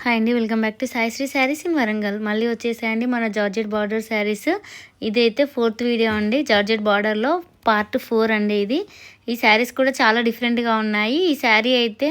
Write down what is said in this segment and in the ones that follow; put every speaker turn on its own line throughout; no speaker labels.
Hi అండి, welcome back to Saisri saris in Warangal. మళ్ళీ వచ్చేసాయండి మన జార్జెట్ బార్డర్ శారీస్. ఇదైతే 4th వీడియో అండి. జార్జెట్ బార్డర్లో పార్ట్ 4 అండి ఇది. ఈ శారీస్ కూడా చాలా డిఫరెంట్గా ఉన్నాయి. ఈ శారీ అయితే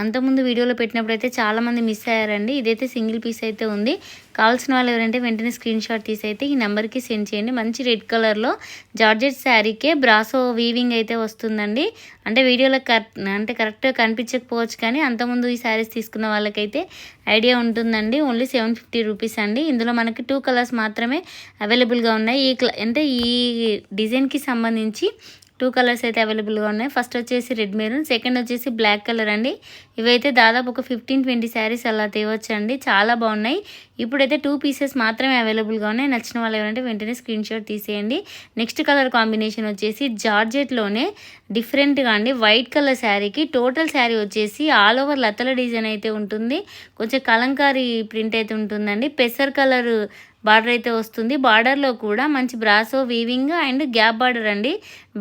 అంతకుముందు వీడియోలో పెట్టినప్పుడు అయితే చాలామంది మిస్ అయ్యారండి. ఇదైతే సింగిల్ పీస్ అయితే ఉంది. కావాల్సిన వాళ్ళు ఎవరంటే వెంటనే స్క్రీన్ షాట్ తీసి అయితే ఈ నెంబర్కి సెండ్ చేయండి. మంచి రెడ్ కలర్లో జార్జెట్ శారీకే బ్రాసో వీవింగ్ అయితే వస్తుందండి. అంటే వీడియోలో కరెక్ట్గా కనిపించకపోవచ్చు, కానీ అంతకుముందు ఈ శారీస్ తీసుకున్న వాళ్ళకైతే ఐడియా ఉంటుందండి. ఓన్లీ 750 రూపీస్ అండి. ఇందులో మనకి 2 కలర్స్ మాత్రమే అవైలబుల్గా ఉన్నాయి. ఈ డిజైన్కి సంబంధించి 2 కలర్స్ అయితే అవైలబుల్గా ఉన్నాయి. ఫస్ట్ వచ్చేసి రెడ్ మెరూన్, సెకండ్ వచ్చేసి బ్లాక్ కలర్ అండి. ఇవైతే దాదాపు ఒక 15-20 శారీస్ అలా తేవచ్చు అండి. చాలా బాగున్నాయి. ఇప్పుడైతే 2 పీసెస్ మాత్రమే అవైలబుల్గా ఉన్నాయి. నచ్చిన వాళ్ళు ఎవరంటే వెంటనే స్క్రీన్ షాట్ తీసేయండి. నెక్స్ట్ కలర్ కాంబినేషన్ వచ్చేసి జార్జెట్లోనే డిఫరెంట్గా అండి. వైట్ కలర్ శారీకి టోటల్ శారీ వచ్చేసి ఆల్ ఓవర్ లతల డిజైన్ అయితే ఉంటుంది. కొంచెం కలంకారీ ప్రింట్ అయితే ఉంటుందండి. పెసర్ కలర్ బార్డర్ అయితే వస్తుంది. బార్డర్లో కూడా మంచి brasso weaving and gap border అండి.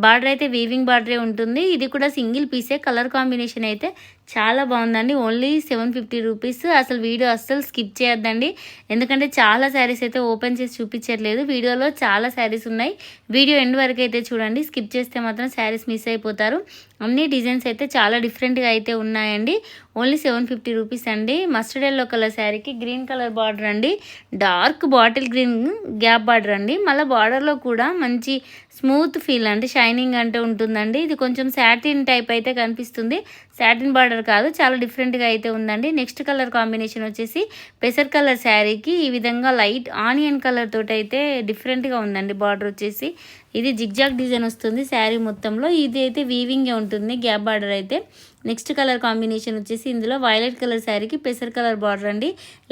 బార్డర్ అయితే వీవింగ్ బార్డరే ఉంటుంది. ఇది కూడా సింగిల్ పీసే. కలర్ కాంబినేషన్ అయితే చాలా బాగుందండి. Only 750 rupees. అసలు వీడియో అస్సలు స్కిప్ చేయొద్దండి, ఎందుకంటే చాలా శారీస్ అయితే ఓపెన్ చేసి చూపించట్లేదు. వీడియోలో చాలా శారీస్ ఉన్నాయి. వీడియో ఎండ్ వరకు అయితే చూడండి. స్కిప్ చేస్తే మాత్రం శారీస్ మిస్ అయిపోతారు. అన్ని డిజైన్స్ అయితే చాలా డిఫరెంట్గా అయితే ఉన్నాయండి. ఓన్లీ 750 రూపీస్ అండి. మస్టర్డ్ ఎల్లో కలర్ శారీకి గ్రీన్ కలర్ బార్డర్ అండి. Dark bottle green gap border అండి. మళ్ళీ బార్డర్లో కూడా మంచి స్మూత్ ఫీల్ అంటే షైనింగ్ అంటే ఉంటుందండి. ఇది కొంచెం సాటిన్ టైప్ అయితే కనిపిస్తుంది. సాటిన్ బార్డర్ కాదు, చాలా డిఫరెంట్గా అయితే ఉందండి. నెక్స్ట్ కలర్ కాంబినేషన్ వచ్చేసి పెసర్ కలర్ శారీకి ఈ విధంగా లైట్ ఆనియన్ కలర్ తోటి అయితే డిఫరెంట్గా ఉందండి. బార్డర్ వచ్చేసి ఇది జిగ్జాగ్ డిజైన్ వస్తుంది శారీ మొత్తంలో. ఇది అయితే వీవింగే ఉంటుంది గ్యాప్ బార్డర్ అయితే. నెక్స్ట్ కలర్ కాంబినేషన్ వచ్చేసి ఇందులో వైలెట్ కలర్ శారీకి పెసర్ కలర్ బార్డర్ అండి.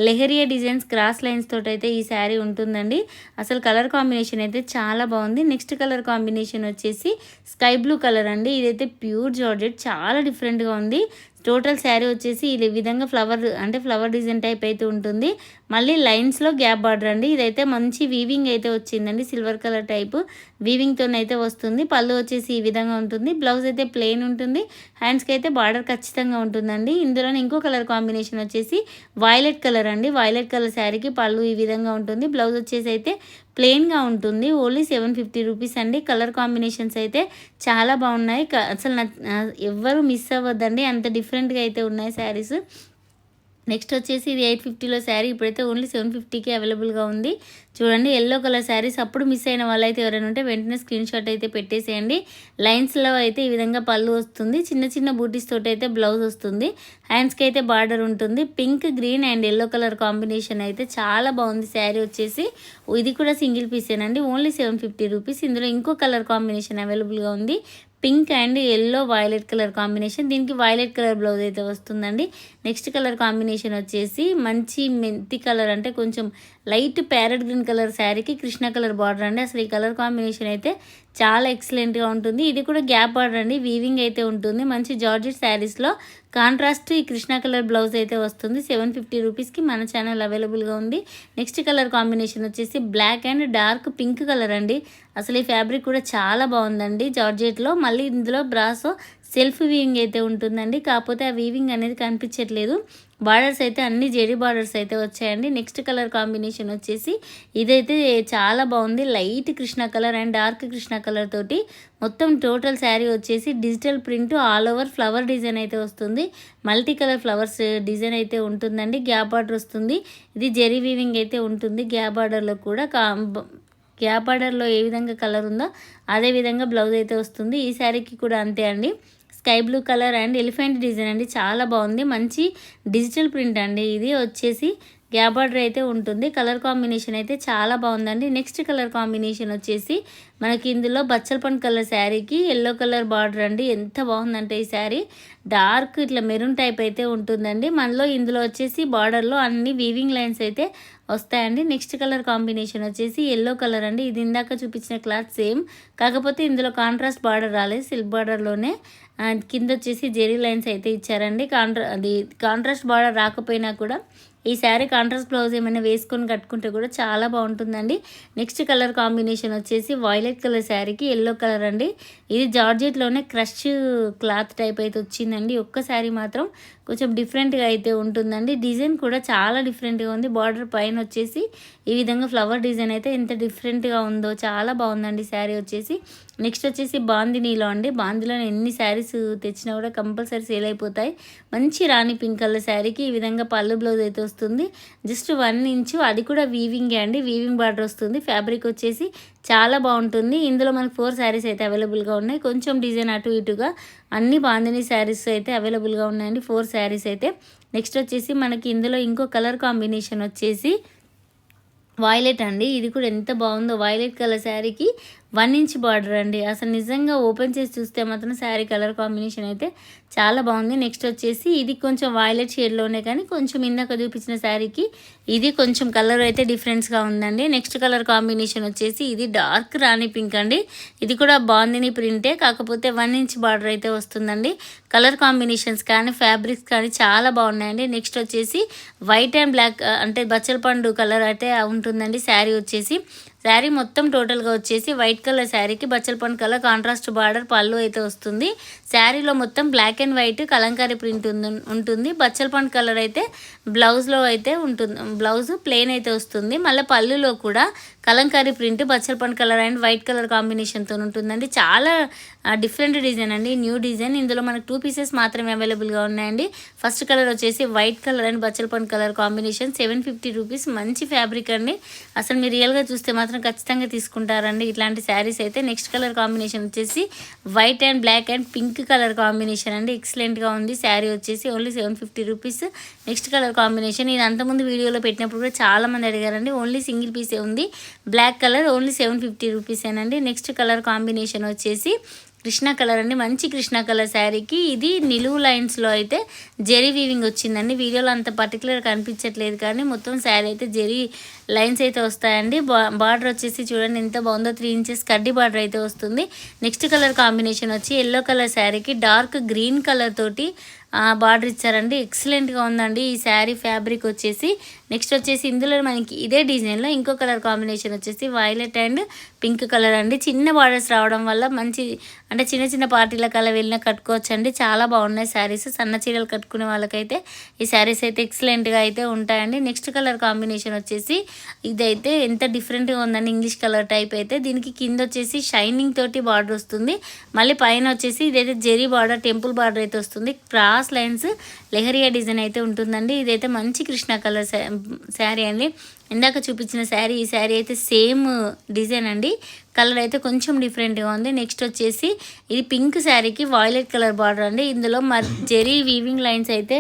లెహరియా డిజైన్స్ క్రాస్ లైన్స్ తోటి అయితే ఈ శారీ ఉంటుందండి. అసలు కలర్ కాంబినేషన్ అయితే చాలా బాగుంది. నెక్స్ట్ కలర్ కాంబినేషన్ వచ్చేసి స్కై బ్లూ కలర్ అండి. ఇదైతే ప్యూర్ జార్జెట్, చాలా డిఫరెంట్గా ఉంది. టోటల్ శారీ వచ్చేసి ఈ విధంగా ఫ్లవర్ డిజైన్ టైప్ అయితే ఉంటుంది. మళ్ళీ లైన్స్లో గ్యాప్ బార్డర్ అండి. ఇదైతే మంచి వీవింగ్ అయితే వచ్చిందండి. సిల్వర్ కలర్ టైపు వీవింగ్తోనైతే వస్తుంది. పళ్ళు వచ్చేసి ఈ విధంగా ఉంటుంది. బ్లౌజ్ అయితే ప్లెయిన్ ఉంటుంది. హ్యాండ్స్కి అయితే బార్డర్ ఖచ్చితంగా ఉంటుందండి. ఇందులోనే ఇంకో కలర్ కాంబినేషన్ వచ్చేసి వైలెట్ కలర్ అండి. వైలెట్ కలర్ శారీకి పళ్ళు ఈ విధంగా ఉంటుంది. బ్లౌజ్ వచ్చేసి అయితే ప్లెయిన్గా ఉంటుంది. ఓన్లీ 750 రూపీస్ అండి. కలర్ కాంబినేషన్స్ అయితే చాలా బాగున్నాయి. అసలు ఎవ్వరు మిస్ అవ్వద్దండి, అంత డిఫరెంట్గా అయితే ఉన్నాయి శారీస్. నెక్స్ట్ వచ్చేసి ఇది 850లో శారీ, ఇప్పుడైతే ఓన్లీ 750కి అవైలబుల్గా ఉంది. చూడండి, ఎల్లో కలర్ శారీస్ అప్పుడు మిస్ అయిన వాళ్ళైతే ఎవరైనా ఉంటే వెంటనే స్క్రీన్ షాట్ అయితే పెట్టేసేయండి. లైన్స్లో అయితే ఈ విధంగా పళ్ళు వస్తుంది. చిన్న చిన్న బూటీస్ తోటి అయితే బ్లౌజ్ వస్తుంది. హ్యాండ్స్కి అయితే బార్డర్ ఉంటుంది. Pink, green and yellow colour combination అయితే చాలా బాగుంది శారీ వచ్చేసి. ఇది కూడా సింగిల్ పీసేనండి. Only 750 rupees. ఇందులో ఇంకో కలర్ కాంబినేషన్ అవైలబుల్గా ఉంది. Pink and yellow violet colour combination. దీనికి వైలెట్ కలర్ బ్లౌజ్ అయితే వస్తుందండి. నెక్స్ట్ కలర్ కాంబినేషన్ వచ్చేసి మంచి మెంతి కలర్, అంటే కొంచెం లైట్ ప్యారెట్ గ్రీన్ కలర్ శారీకి కృష్ణ కలర్ బార్డర్ అండి. అసలు ఈ కలర్ కాంబినేషన్ అయితే చాలా ఎక్సలెంట్గా ఉంటుంది. ఇది కూడా గ్యాప్ బార్డర్ అండి. వీవింగ్ అయితే ఉంటుంది. మంచి జార్జెట్ శారీస్లో కాంట్రాస్ట్ ఈ కృష్ణ కలర్ బ్లౌజ్ అయితే వస్తుంది. 750 రూపీస్కి మన ఛానల్ అవైలబుల్గా ఉంది. నెక్స్ట్ కలర్ కాంబినేషన్ వచ్చేసి black and dark pink colour అండి. అసలు ఈ ఫ్యాబ్రిక్ కూడా చాలా బాగుందండి జార్జెట్లో. మళ్ళీ ఇందులో బ్రాసో సెల్ఫ్ వీవింగ్ అయితే ఉంటుందండి. కాకపోతే ఆ వీవింగ్ అనేది కనిపించట్లేదు. బార్డర్స్ అయితే అన్ని జెరీ బార్డర్స్ అయితే వచ్చాయండి. నెక్స్ట్ కలర్ కాంబినేషన్ వచ్చేసి ఇదైతే చాలా బాగుంది. Light Krishna colour and dark Krishna colour తోటి మొత్తం టోటల్ శారీ వచ్చేసి digital print all over flower design అయితే వస్తుంది. మల్టీ కలర్ ఫ్లవర్స్ డిజైన్ అయితే ఉంటుందండి. గ్యాప్ బార్డర్ వస్తుంది. ఇది జెరీ వీవింగ్ అయితే ఉంటుంది. గ్యాప్ బార్డర్లో కూడా గ్యాప్ బార్డర్లో ఏ విధంగా కలర్ ఉందో అదే విధంగా బ్లౌజ్ అయితే వస్తుంది. ఈ శారీకి కూడా అంతే అండి. Sky blue colour and elephant design అండి. చాలా బాగుంది. మంచి డిజిటల్ ప్రింట్ అండి. ఇది వచ్చేసి గ్యాప్ బార్డర్ అయితే ఉంటుంది. కలర్ కాంబినేషన్ అయితే చాలా బాగుందండి. నెక్స్ట్ కలర్ కాంబినేషన్ వచ్చేసి మనకి ఇందులో బచ్చలపండు కలర్ శారీకి ఎల్లో కలర్ బార్డర్ అండి. ఎంత బాగుందంటే ఈ శారీ డార్క్ ఇట్లా మెరూన్ టైప్ అయితే ఉంటుందండి. ఇందులో వచ్చేసి బార్డర్లో అన్ని వీవింగ్ లైన్స్ అయితే వస్తాయండి. నెక్స్ట్ కలర్ కాంబినేషన్ వచ్చేసి ఎల్లో కలర్ అండి. ఇది ఇందాక చూపించిన క్లాత్ సేమ్, కాకపోతే ఇందులో కాంట్రాస్ట్ బార్డర్ రాలేదు. సిల్క్ బార్డర్లోనే కింద వచ్చేసి జెరీ లైన్స్ అయితే ఇచ్చారండి. కాంట్రాస్ట్ బార్డర్ రాకపోయినా కూడా ఈ శారీ కాంట్రాస్ట్ బ్లౌజ్ ఏమైనా వేసుకొని కట్టుకుంటే కూడా చాలా బాగుంటుందండి. నెక్స్ట్ కలర్ కాంబినేషన్ వచ్చేసి వైలెట్ కలర్ శారీకి ఎల్లో కలర్ అండి. ఇది జార్జెట్లోనే క్రష్ క్లాత్ టైప్ అయితే వచ్చిందండి. ఒక్క శారీ మాత్రం కొంచెం డిఫరెంట్గా అయితే ఉంటుందండి. డిజైన్ కూడా చాలా డిఫరెంట్గా ఉంది. బార్డర్ పైన వచ్చేసి ఈ విధంగా ఫ్లవర్ డిజైన్ అయితే ఎంత డిఫరెంట్గా ఉందో చాలా బాగుందండి శారీ వచ్చేసి. నెక్స్ట్ వచ్చేసి బాందినీలో అండి. బాందిలో ఎన్ని శారీస్ తెచ్చినా కూడా కంపల్సరీ సేల్ అయిపోతాయి. మంచి రాణి పింక్ కలర్ శారీకి ఈ విధంగా పళ్ళు బ్లౌజ్ అయితే వస్తుంది. జస్ట్ 1 ఇంచు, అది కూడా వీవింగే అండి. వీవింగ్ బార్డర్ వస్తుంది. ఫ్యాబ్రిక్ వచ్చేసి చాలా బాగుంటుంది. ఇందులో మనకు 4 శారీస్ అయితే అవైలబుల్గా ఉన్నాయి. కొంచెం డిజైన్ అటు ఇటుగా అన్ని బాందిని శారీస్ అయితే అవైలబుల్గా ఉన్నాయండి. 4 శారీస్ అయితే. నెక్స్ట్ వచ్చేసి మనకి ఇందులో ఇంకో కలర్ కాంబినేషన్ వచ్చేసి వైలెట్ అండి. ఇది కూడా ఎంత బాగుందో. వైలెట్ కలర్ శారీకి 1 ఇంచ్ బార్డర్ అండి. అసలు నిజంగా ఓపెన్ చేసి చూస్తే మాత్రం శారీ కలర్ కాంబినేషన్ అయితే చాలా బాగుంది. నెక్స్ట్ వచ్చేసి ఇది కొంచెం వైలెట్ షేడ్లోనే కానీ కొంచెం ఇందాక చూపించిన శారీకి ఇది కొంచెం కలర్ అయితే డిఫరెన్స్గా ఉందండి. నెక్స్ట్ కలర్ కాంబినేషన్ వచ్చేసి ఇది డార్క్ రాణి పింక్ అండి. ఇది కూడా బాందిని ప్రింటే, కాకపోతే 1 ఇంచ్ బార్డర్ అయితే వస్తుందండి. కలర్ కాంబినేషన్స్ కానీ ఫ్యాబ్రిక్స్ కానీ చాలా బాగున్నాయండి. నెక్స్ట్ వచ్చేసి వైట్ అండ్ బ్లాక్ అంటే బచ్చల పండు కలర్ అయితే ఉంటుందండి శారీ వచ్చేసి. శారీ మొత్తం టోటల్గా వచ్చేసి వైట్ కలర్ శారీకి బచ్చల పండు కలర్ కాంట్రాస్ట్ బార్డర్ పళ్ళు అయితే వస్తుంది. శారీలో మొత్తం black and white Kalamkari print ఉంటుంది. బచ్చల పండు కలర్ అయితే బ్లౌజ్లో అయితే ఉంటుంది. బ్లౌజ్ ప్లెయిన్ అయితే వస్తుంది. మళ్ళీ పళ్ళులో కూడా కలంకారీ ప్రింట్ బచ్చల పండు కలర్ అండ్ వైట్ కలర్ కాంబినేషన్తో ఉంటుందండి. చాలా డిఫరెంట్ డిజైన్ అండి, న్యూ డిజైన్. ఇందులో మనకు 2 పీసెస్ మాత్రమే అవైలబుల్గా ఉన్నాయండి. ఫస్ట్ కలర్ వచ్చేసి వైట్ కలర్ అండ్ బచ్చల పండు కలర్ కాంబినేషన్ 750 రూపీస్. మంచి ఫ్యాబ్రిక్ అండి. అసలు మీరు రియల్గా చూస్తే మాత్రం ఖచ్చితంగా తీసుకుంటారండి ఇట్లాంటి శారీస్ అయితే. నెక్స్ట్ కలర్ కాంబినేషన్ వచ్చేసి white and black and pink colour combination అండి. ఎక్సలెంట్గా ఉంది శారీ వచ్చేసి. Only 750 rupees. Next colour combination ఇది అంతకుముందు వీడియోలో పెట్టినప్పుడు కూడా చాలామంది అడిగారండి. ఓన్లీ సింగిల్ పీసే ఉంది. బ్లాక్ కలర్ ఓన్లీ 750 రూపీసేనండి. నెక్స్ట్ కలర్ కాంబినేషన్ వచ్చేసి కృష్ణ కలర్ అండి. మంచి కృష్ణ కలర్ శారీకి ఇది నిలువు లైన్స్లో అయితే జెరీ వీవింగ్ వచ్చిందండి. వీడియోలో అంత పర్టికులర్ కనిపించట్లేదు కానీ మొత్తం శారీ అయితే జెరీ లైన్స్ అయితే వస్తాయండి. బార్డర్ వచ్చేసి చూడండి ఎంత బాగుందో. 3 ఇంచెస్ కడ్డీ బార్డర్ అయితే వస్తుంది. నెక్స్ట్ కలర్ కాంబినేషన్ వచ్చి ఎల్లో కలర్ శారీకి డార్క్ గ్రీన్ కలర్ తోటి బార్డర్ ఇచ్చారండి. ఎక్సలెంట్గా ఉందండి ఈ శారీ ఫ్యాబ్రిక్ వచ్చేసి. నెక్స్ట్ వచ్చేసి ఇందులో మనకి ఇదే డిజైన్లో ఇంకో కలర్ కాంబినేషన్ వచ్చేసి వైలెట్ అండ్ పింక్ కలర్ అండి. చిన్న బార్డర్స్ రావడం వల్ల మంచి అంటే చిన్న చిన్న పార్టీలకు అలా వెళ్ళినా కట్టుకోవచ్చు అండి. చాలా బాగున్నాయి శారీస్. సన్న చీరలు కట్టుకునే వాళ్ళకైతే ఈ శారీస్ అయితే ఎక్సలెంట్గా అయితే ఉంటాయండి. నెక్స్ట్ కలర్ కాంబినేషన్ వచ్చేసి ఇదైతే ఎంత డిఫరెంట్గా ఉందండి. ఇంగ్లీష్ కలర్ టైప్ అయితే. దీనికి కింద వచ్చేసి షైనింగ్ తోటి బార్డర్ వస్తుంది. మళ్ళీ పైన వచ్చేసి ఇదైతే జెరీ బార్డర్ టెంపుల్ బార్డర్ అయితే వస్తుంది. క్రాస్ లైన్స్ లెహరియా డిజైన్ అయితే ఉంటుందండి. ఇదైతే మంచి కృష్ణ కలర్ శారీ అండి. ఇందాక చూపించిన శారీ ఈ శారీ అయితే సేమ్ డిజైన్ అండి. కలర్ అయితే కొంచెం డిఫరెంట్గా ఉంది. నెక్స్ట్ వచ్చేసి ఇది పింక్ శారీకి వైలెట్ కలర్ బార్డర్ అండి. ఇందులో జెరీ వీవింగ్ లైన్స్ అయితే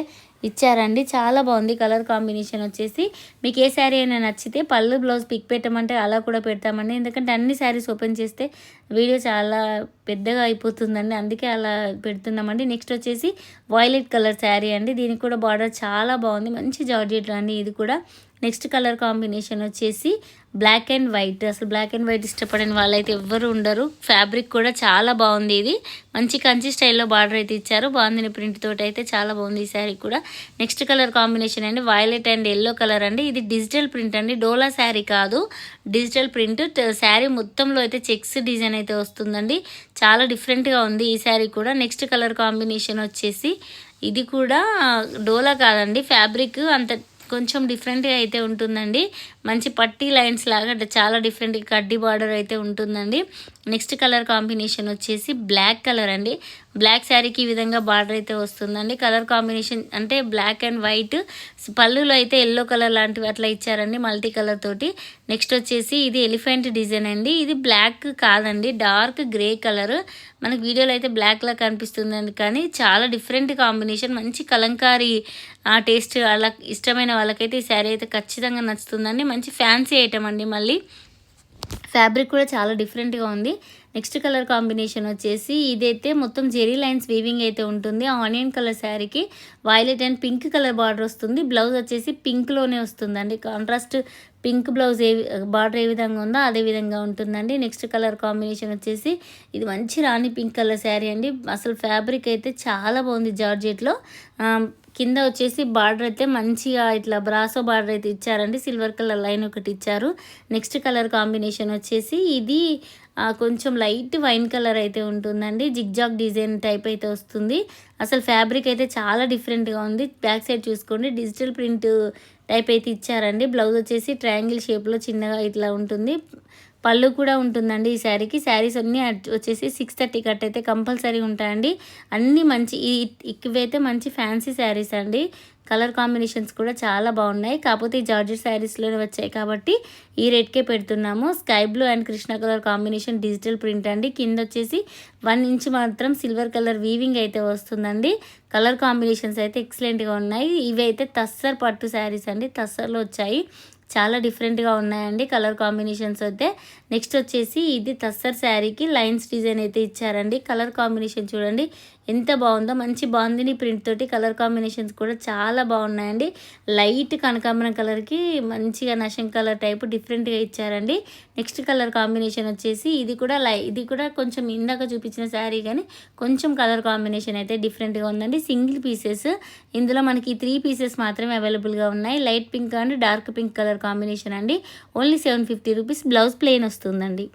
ఇచ్చారండి. చాలా బాగుంది కలర్ కాంబినేషన్ వచ్చేసి. మీకు ఏ శారీ అయినా నచ్చితే పళ్ళు బ్లౌజ్ పిక్ పెట్టమంటే అలా కూడా పెడతామండి. ఎందుకంటే అన్ని శారీస్ ఓపెన్ చేస్తే వీడియో చాలా పెద్దగా అయిపోతుందండి, అందుకే అలా పెడుతున్నామండి. నెక్స్ట్ వచ్చేసి వైలెట్ కలర్ శారీ అండి. దీనికి కూడా బార్డర్ చాలా బాగుంది. మంచి జార్జెట్ అండి ఇది కూడా. నెక్స్ట్ కలర్ కాంబినేషన్ వచ్చేసి బ్లాక్ అండ్ వైట్. అసలు బ్లాక్ అండ్ వైట్ ఇష్టపడని వాళ్ళైతే ఎవ్వరు ఉండరు. ఫ్యాబ్రిక్ కూడా చాలా బాగుంది. ఇది మంచి కంచి స్టైల్లో బార్డర్ అయితే ఇచ్చారు. బాగుంది ప్రింట్ తోటి అయితే చాలా బాగుంది ఈ శారీ కూడా. నెక్స్ట్ కలర్ కాంబినేషన్ అండి వైలెట్ అండ్ ఎల్లో కలర్ అండి. ఇది డిజిటల్ ప్రింట్ అండి, డోలా శారీ కాదు, డిజిటల్ ప్రింట్. శారీ మొత్తంలో అయితే చెక్స్ డిజైన్ అయితే వస్తుందండి. చాలా డిఫరెంట్గా ఉంది ఈ శారీ కూడా. నెక్స్ట్ కలర్ కాంబినేషన్ వచ్చేసి ఇది కూడా డోలా కాదండి, ఫ్యాబ్రిక్ అంత కొంచెం డిఫరెంట్గా అయితే ఉంటుందండి. మంచి పట్టీ లైన్స్ లాగా చాలా డిఫరెంట్ కడ్డీ బార్డర్ అయితే ఉంటుందండి. నెక్స్ట్ కలర్ కాంబినేషన్ వచ్చేసి బ్లాక్ కలర్ అండి. బ్లాక్ శారీకి ఈ విధంగా బార్డర్ అయితే వస్తుందండి. కలర్ కాంబినేషన్ అంటే బ్లాక్ అండ్ వైట్. పళ్ళులో అయితే ఎల్లో కలర్ లాంటివి అట్లా ఇచ్చారండి మల్టీ కలర్ తోటి. నెక్స్ట్ వచ్చేసి ఇది ఎలిఫెంట్ డిజైన్ అండి. ఇది బ్లాక్ కాదండి, డార్క్ గ్రే కలర్. మనకు వీడియోలో అయితే బ్లాక్లా కనిపిస్తుందండి కానీ చాలా డిఫరెంట్ కాంబినేషన్. మంచి కలంకారీ టేస్ట్ అలా ఇష్టమైన వాళ్ళకైతే ఈ శారీ అయితే ఖచ్చితంగా నచ్చుతుందండి. మంచి ఫ్యాన్సీ ఐటమ్ అండి. మళ్ళీ ఫ్యాబ్రిక్ కూడా చాలా డిఫరెంట్గా ఉంది. నెక్స్ట్ కలర్ కాంబినేషన్ వచ్చేసి ఇదైతే మొత్తం జెరీ లైన్స్ వీవింగ్ అయితే ఉంటుంది. ఆనియన్ కలర్ శారీకి violet and pink colour border వస్తుంది. బ్లౌజ్ వచ్చేసి పింక్లోనే వస్తుందండి. కాంట్రాస్ట్ పింక్ బ్లౌజ్ బార్డర్ ఏ విధంగా ఉందో అదే విధంగా ఉంటుందండి. నెక్స్ట్ కలర్ కాంబినేషన్ వచ్చేసి ఇది మంచి రాణి పింక్ కలర్ శారీ అండి. అసలు ఫ్యాబ్రిక్ అయితే చాలా బాగుంది జార్జెట్లో. కింద వచ్చేసి బార్డర్ అయితే మంచిగా ఇట్లా బ్రాసో బార్డర్ అయితే ఇచ్చారండి. సిల్వర్ కలర్ లైన్ ఒకటి ఇచ్చారు. నెక్స్ట్ కలర్ కాంబినేషన్ వచ్చేసి ఇది కొంచెం లైట్ వైన్ కలర్ అయితే ఉంటుందండి. జిగ్జాగ్ డిజైన్ టైప్ అయితే వస్తుంది. అసలు ఫ్యాబ్రిక్ అయితే చాలా డిఫరెంట్గా ఉంది. బ్యాక్ సైడ్ చూసుకోండి డిజిటల్ ప్రింట్ టైప్ అయితే ఇచ్చారండి. బ్లౌజ్ వచ్చేసి ట్రయాంగిల్ షేప్లో చిన్నగా ఇట్లా ఉంటుంది. పళ్ళు కూడా ఉంటుందండి ఈ శారీకి. శారీస్ అన్నీ వచ్చేసి 630 కట్ అయితే కంపల్సరీ ఉంటాయండి. అన్నీ మంచి ఇవైతే మంచి ఫ్యాన్సీ శారీస్ అండి. కలర్ కాంబినేషన్స్ కూడా చాలా బాగున్నాయి. కాకపోతే ఈ జార్జెట్ శారీస్లోనే వచ్చాయి కాబట్టి ఈ రేట్కే పెడుతున్నాము. Sky blue and Krishna colour combination digital print అండి. కింద వచ్చేసి 1 ఇంచ్ మాత్రం సిల్వర్ కలర్ వీవింగ్ అయితే వస్తుందండి. కలర్ కాంబినేషన్స్ అయితే ఎక్సలెంట్గా ఉన్నాయి. ఇవి అయితే తస్సర్ పట్టు శారీస్ అండి. తస్సర్లో వచ్చాయి. చాలా డిఫరెంట్గా ఉన్నాయండి కలర్ కాంబినేషన్స్ అయితే. నెక్స్ట్ వచ్చేసి ఇది తస్సర్ శారీకి లైన్స్ డిజైన్ అయితే ఇచ్చారండి. కలర్ కాంబినేషన్ చూడండి ఎంత బాగుందో. మంచి బాందిని ప్రింట్ తోటి కలర్ కాంబినేషన్స్ కూడా చాలా బాగున్నాయండి. లైట్ కనకాంబరం కలర్కి మంచిగా నషం కలర్ టైప్ డిఫరెంట్గా ఇచ్చారండి. నెక్స్ట్ కలర్ కాంబినేషన్ వచ్చేసి ఇది కూడా కొంచెం ఇందాక చూపించిన శారీ కానీ కొంచెం కలర్ కాంబినేషన్ అయితే డిఫరెంట్గా ఉందండి. సింగిల్ పీసెస్ ఇందులో మనకి 3 పీసెస్ మాత్రమే అవైలబుల్గా ఉన్నాయి. Light pink and dark pink colour combination అండి. Only 750 rupees. బ్లౌజ్ ప్లెయిన్ వస్తుందండి.